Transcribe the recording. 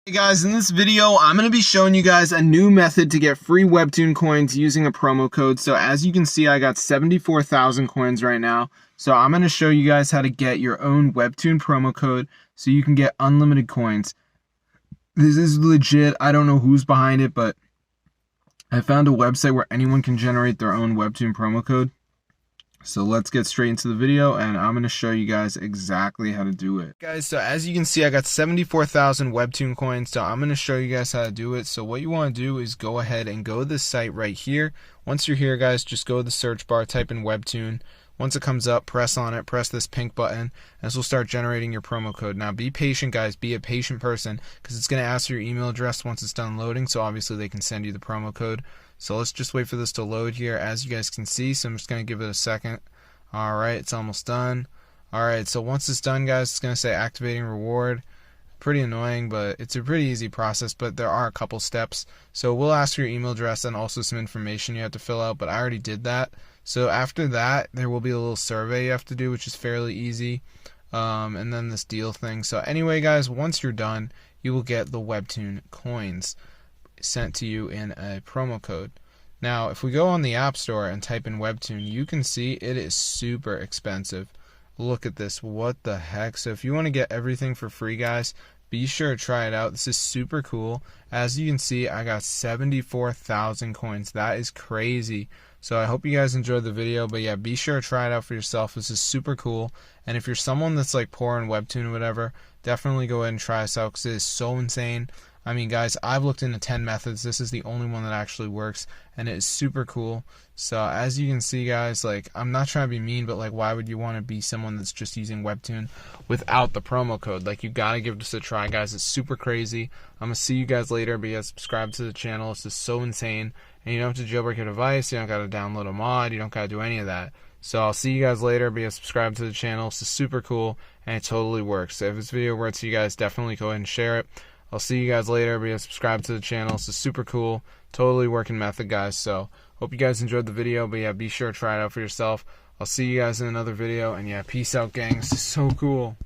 Hey guys, in this video, I'm going to be showing you guys a new method to get free Webtoon coins using a promo code. So as you can see, I got 74,000 coins right now. So I'm going to show you guys how to get your own Webtoon promo code so you can get unlimited coins. This is legit. I don't know who's behind it, but I found a website where anyone can generate their own Webtoon promo code. So let's get straight into the video, and I'm going to show you guys exactly how to do it. Guys, so as you can see, I got 74,000 Webtoon coins, so I'm going to show you guys how to do it. So what you want to do is go ahead and go to this site right here. Once you're here, guys, just go to the search bar, type in Webtoon. Once it comes up, press on it, press this pink button, and this will start generating your promo code. Now, be patient, guys. Be a patient person, because it's going to ask for your email address once it's done loading, so obviously they can send you the promo code. So let's just wait for this to load here, as you guys can see. So I'm just going to give it a second. Alright, it's almost done. Alright, so once it's done, guys, it's going to say activating reward. Pretty annoying, but it's a pretty easy process, but there are a couple steps. So we'll ask for your email address and also some information you have to fill out, but I already did that. So after that, there will be a little survey you have to do, which is fairly easy. And then this deal thing. So anyway, guys, once you're done, you will get the Webtoon coins sent to you in a promo code. Now, if we go on the App Store and type in Webtoon, you can see it is super expensive. Look at this. What the heck? So if you want to get everything for free, guys, be sure to try it out. This is super cool. As you can see, I got 74,000 coins. That is crazy. So I hope you guys enjoyed the video. But yeah, be sure to try it out for yourself. This is super cool. And if you're someone that's like poor in Webtoon or whatever, definitely go ahead and try this out because it is so insane. I mean, guys, I've looked into 10 methods. This is the only one that actually works, and it is super cool. So as you can see, guys, like, I'm not trying to be mean, but like, why would you want to be someone that's just using Webtoon without the promo code? Like, you gotta give this a try, guys. It's super crazy. I'm gonna see you guys later, but yeah, subscribe to the channel. It's just so insane, and you don't have to jailbreak your device. You don't gotta download a mod. You don't gotta do any of that. So I'll see you guys later, but yeah, subscribe to the channel. It's just super cool, and it totally works. So if this video works for you guys, definitely go ahead and share it. I'll see you guys later. But yeah, subscribe to the channel. It's a super cool, totally working method, guys. So hope you guys enjoyed the video. But yeah, be sure to try it out for yourself. I'll see you guys in another video. And yeah, peace out, gang. This is so cool.